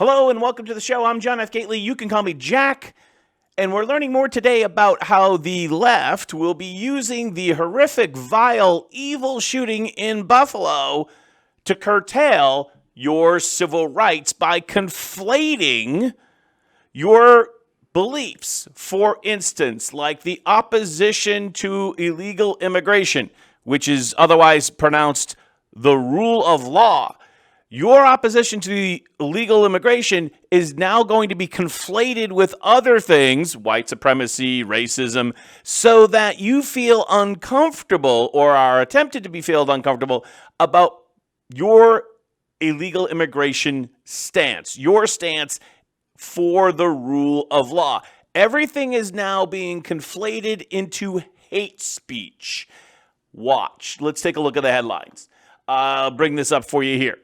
Hello and welcome to the show. I'm John F. Gately. You can call me Jack. And we're learning more today about how the left will be using the horrific, vile, evil shooting in Buffalo to curtail your civil rights by conflating your beliefs. For instance, like the opposition to illegal immigration, which is otherwise pronounced the rule of law. Your opposition to the illegal immigration is now going to be conflated with other things, white supremacy, racism, so that you feel uncomfortable or are attempted to be feel uncomfortable about your illegal immigration stance, your stance for the rule of law. Everything is now being conflated into hate speech. Watch. Let's take a look at the headlines. I'll bring this up for you here.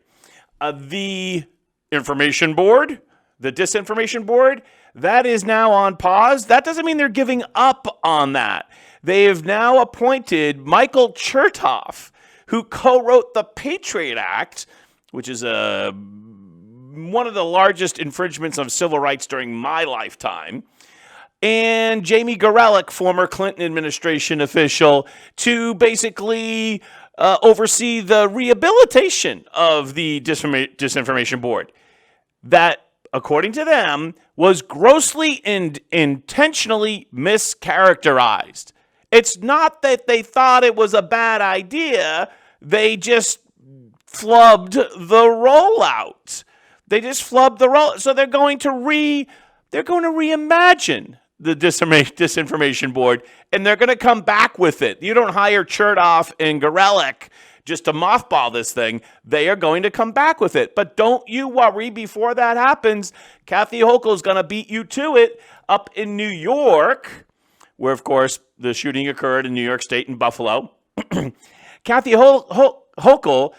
The information board, the disinformation board, that is now on pause. That doesn't mean they're giving up on that. They have now appointed Michael Chertoff, who co-wrote the Patriot Act, which is one of the largest infringements of civil rights during my lifetime, and Jamie Gorelick, former Clinton administration official, to basically oversee the rehabilitation of the disinformation board that, according to them, was grossly and intentionally mischaracterized. It's not that they thought it was a bad idea. They just flubbed the rollout. They just flubbed the rollout. So they're going to reimagine the disinformation board, and they're going to come back with it. You don't hire Chertoff and Gorelick just to mothball this thing. They are going to come back with it. But don't you worry, before that happens, Kathy Hochul is going to beat you to it up in New York, where, of course, the shooting occurred in New York State and Buffalo. Kathy Hochul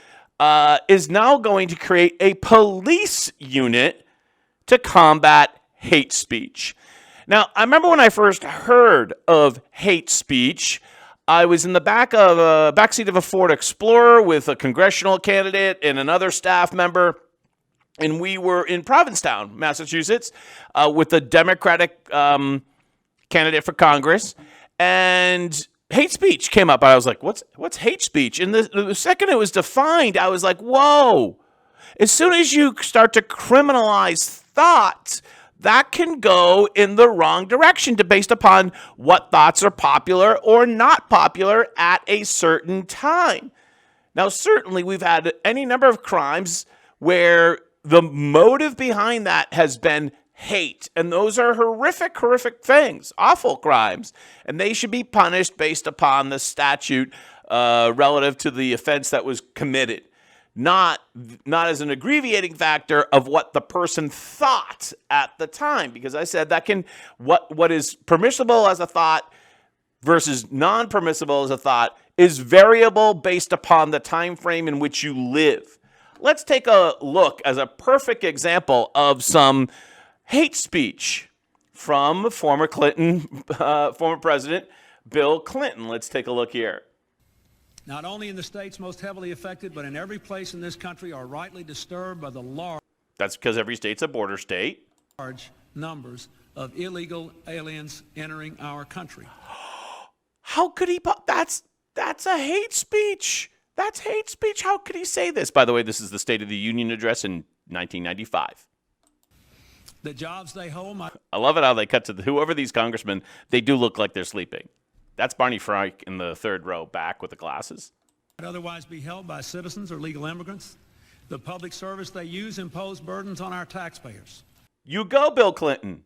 is now going to create a police unit to combat hate speech. Now, I remember when I first heard of hate speech, I was in the backseat of a Ford Explorer with a congressional candidate and another staff member, and we were in Provincetown, Massachusetts, with a Democratic candidate for Congress, and hate speech came up. I was like, what's hate speech? And the second it was defined, I was like, whoa. As soon as you start to criminalize thought, that can go in the wrong direction based upon what thoughts are popular or not popular at a certain time. Now, certainly we've had any number of crimes where the motive behind that has been hate. And those are horrific, horrific things, awful crimes. And they should be punished based upon the statute relative to the offense that was committed. Not as an aggravating factor of what the person thought at the time, because I said that can what is permissible as a thought versus non-permissible as a thought is variable based upon the time frame in which you live. Let's take a look as a perfect example of some hate speech from former President Bill Clinton. Let's take a look here. Not only in the states most heavily affected, but in every place in this country are rightly disturbed by the large. That's because every state's a border state. Large numbers of illegal aliens entering our country. How could he? That's a hate speech. That's hate speech. How could he say this? By the way, this is the State of the Union address in 1995. The jobs they hold. I love it how they cut to whoever these congressmen. They do look like they're sleeping. That's Barney Frank in the third row back with the glasses. Otherwise be held by citizens or legal immigrants. The public service they use impose burdens on our taxpayers. You go, Bill Clinton.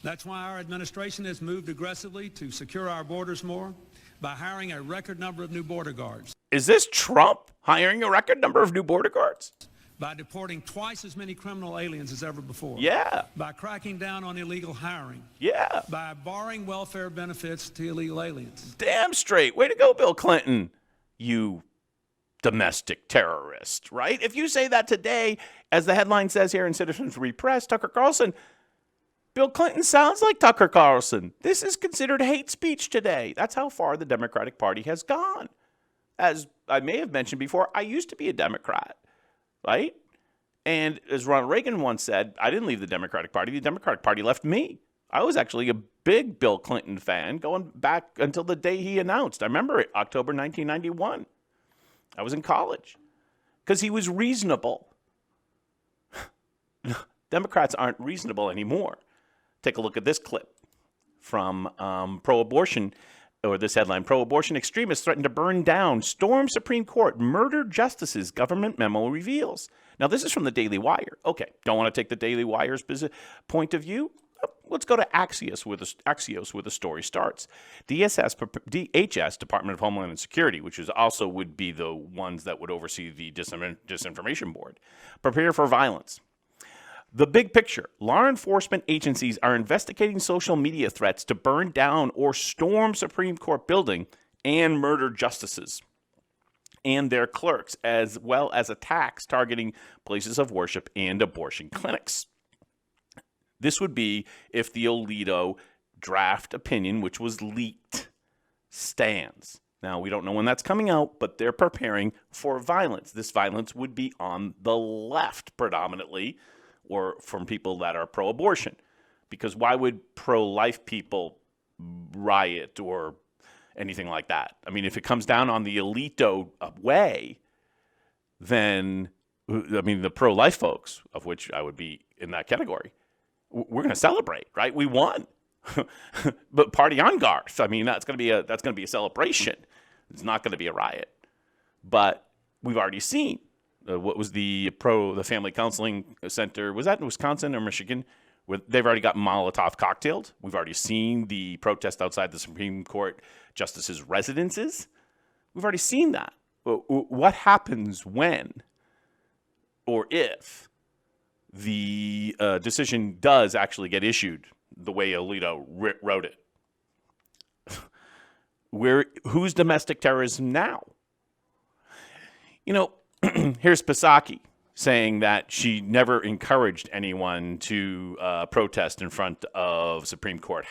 That's why our administration has moved aggressively to secure our borders more by hiring a record number of new border guards. Is this Trump hiring a record number of new border guards? By deporting twice as many criminal aliens as ever before. Yeah. By cracking down on illegal hiring. Yeah. By barring welfare benefits to illegal aliens. Damn straight. Way to go, Bill Clinton. You domestic terrorist, right? If you say that today, as the headline says here in Citizens Free Press, Tucker Carlson, Bill Clinton sounds like Tucker Carlson. This is considered hate speech today. That's how far the Democratic Party has gone. As I may have mentioned before, I used to be a Democrat, right? And as Ronald Reagan once said, I didn't leave the Democratic Party. The Democratic Party left me. I was actually a big Bill Clinton fan going back until the day he announced. I remember it, October 1991. I was in college because he was reasonable. Democrats aren't reasonable anymore. Take a look at this clip from pro-abortion, or this headline: pro-abortion extremists threaten to burn down, storm Supreme Court, murder justices, government memo reveals. Now, this is from the Daily Wire. Okay, don't want to take the Daily Wire's point of view? Let's go to Axios, where the story starts. DHS, Department of Homeland Security, which is also would be the ones that would oversee the Disinformation Board, prepare for violence. The big picture: law enforcement agencies are investigating social media threats to burn down or storm Supreme Court building and murder justices and their clerks, as well as attacks targeting places of worship and abortion clinics. This would be if the Alito draft opinion, which was leaked, stands. Now, we don't know when that's coming out, but they're preparing for violence. This violence would be on the left predominantly, or from people that are pro-abortion. Because why would pro-life people riot or anything like that? I mean, if it comes down on the Alito way, then, I mean, the pro-life folks, of which I would be in that category, we're going to celebrate, right? We won. But party on, Garth. I mean, that's going to be a celebration. It's not going to be a riot. But we've already seen what was the family counseling center. Was that in Wisconsin or Michigan? Where they've already got Molotov cocktailed. We've already seen the protest outside the Supreme Court justices' residences. We've already seen that. What happens when or if the decision does actually get issued the way Alito wrote it? Who's domestic terrorism now? You know, here's Psaki saying that she never encouraged anyone to protest in front of Supreme Court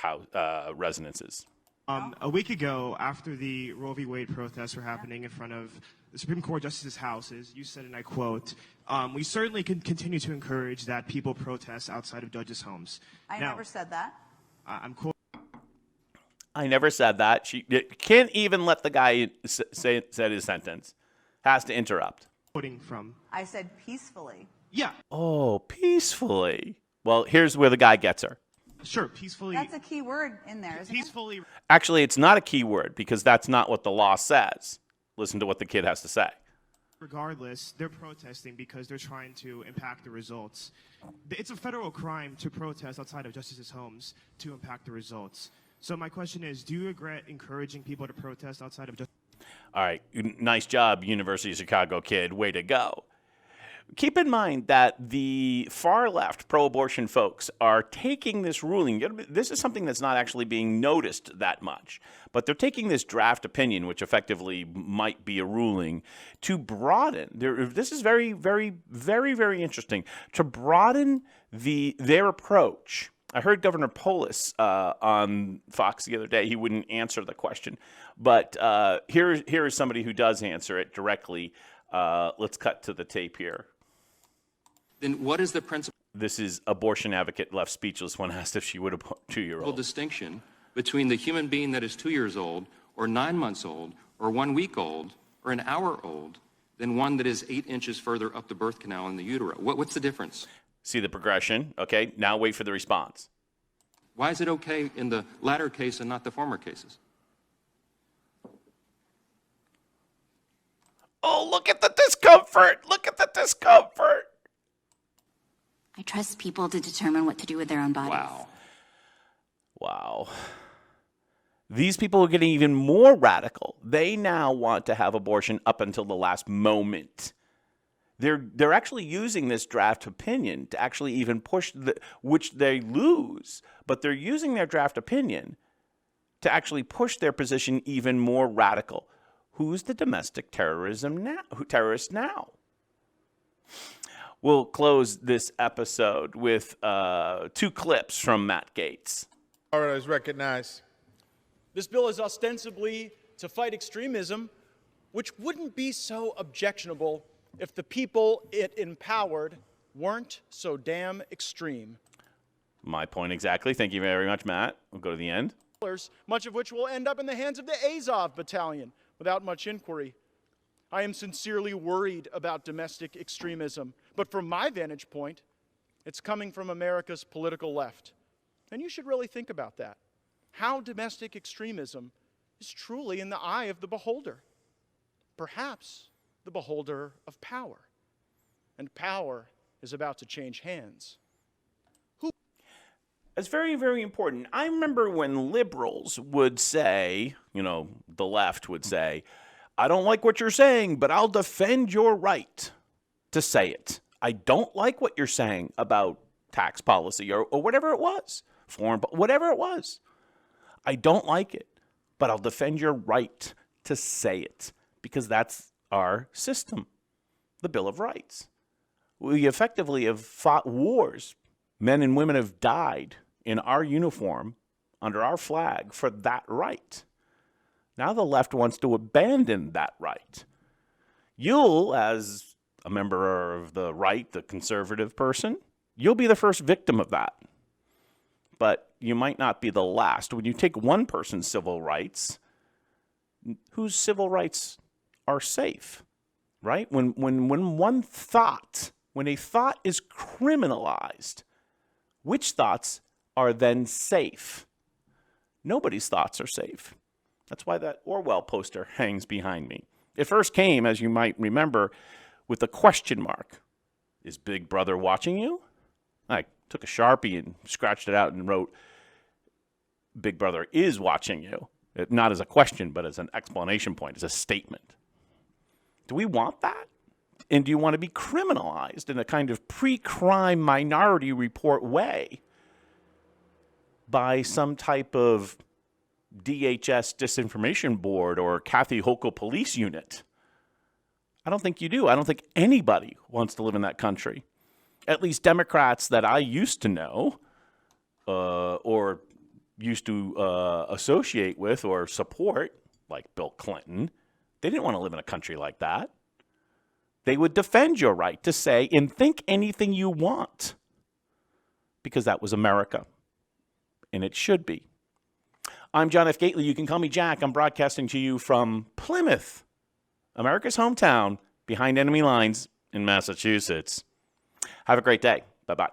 residences. A week ago, after the Roe v. Wade protests were happening in front of the Supreme Court justices' houses, you said, and I quote, "We certainly can continue to encourage that people protest outside of judges' homes." I never said that. I'm quoting. I never said that. She can't even let the guy say his sentence. Has to interrupt. Quoting from. I said peacefully. Yeah. Oh, peacefully. Well, here's where the guy gets her. Sure, peacefully. That's a key word in there, isn't Peacefully. Actually, it's not a key word because that's not what the law says. Listen to what the kid has to say. Regardless, they're protesting because they're trying to impact the results. It's a federal crime to protest outside of justices' homes to impact the results. So my question is, do you regret encouraging people to protest outside of justice? All right, nice job, University of Chicago kid. Way to go. Keep in mind that the far left pro-abortion folks are taking this ruling. This is something that's not actually being noticed that much, but they're taking this draft opinion, which effectively might be a ruling, to broaden. This is very, very, very, very interesting, to broaden their approach. I heard Governor Polis on Fox the other day. He wouldn't answer the question, but here is somebody who does answer it directly. Let's cut to the tape here. Then what is the principal This is abortion advocate left speechless when asked if she would have 2-year-old. distinction between the human being that is 2 years old, or 9 months old, or 1 week old, or an hour old, than one that is 8 inches further up the birth canal in the utero? What's the difference? See the progression? Okay, now wait for the response. Why is it okay in the latter case and not the former cases? Oh, look at the discomfort. Look at the discomfort. I trust people to determine what to do with their own bodies. Wow. These people are getting even more radical. They now want to have abortion up until the last moment. They're actually using this draft opinion to actually even push which they lose, but they're using their draft opinion to actually push their position even more radical. Who's the domestic terrorist now? We'll close this episode with 2 clips from Matt Gaetz. Florida is recognized. This bill is ostensibly to fight extremism, which wouldn't be so objectionable if the people it empowered weren't so damn extreme. My point exactly. Thank you very much, Matt. We'll go to the end. Much of which will end up in the hands of the Azov Battalion without much inquiry. I am sincerely worried about domestic extremism, but from my vantage point, it's coming from America's political left. And you should really think about that. How domestic extremism is truly in the eye of the beholder. Perhaps the beholder of power. And power is about to change hands. It's very, very important. I remember when liberals would say, the left would say, I don't like what you're saying, but I'll defend your right to say it. I don't like what you're saying about tax policy or whatever it was, whatever it was. I don't like it, but I'll defend your right to say it because that's our system, the Bill of Rights. We effectively have fought wars. Men and women have died in our uniform under our flag for that right. Now the left wants to abandon that right. You'll, as a member of the right, the conservative person, you'll be the first victim of that. But you might not be the last. When you take one person's civil rights, whose civil rights are safe, right? When a thought is criminalized, which thoughts are then safe? Nobody's thoughts are safe. That's why that Orwell poster hangs behind me. It first came, as you might remember, with a question mark. Is Big Brother watching you? I took a Sharpie and scratched it out and wrote, Big Brother is watching you. Not as a question, but as an explanation point, as a statement. Do we want that? And do you want to be criminalized in a kind of pre-crime Minority Report way by some type of DHS Disinformation Board or Kathy Hochul police unit? I don't think you do. I don't think anybody wants to live in that country. At least Democrats that I used to know or used to associate with or support, like Bill Clinton, they didn't want to live in a country like that. They would defend your right to say and think anything you want because that was America, and it should be. I'm John F. Gately. You can call me Jack. I'm broadcasting to you from Plymouth, America's hometown, behind enemy lines in Massachusetts. Have a great day. Bye-bye.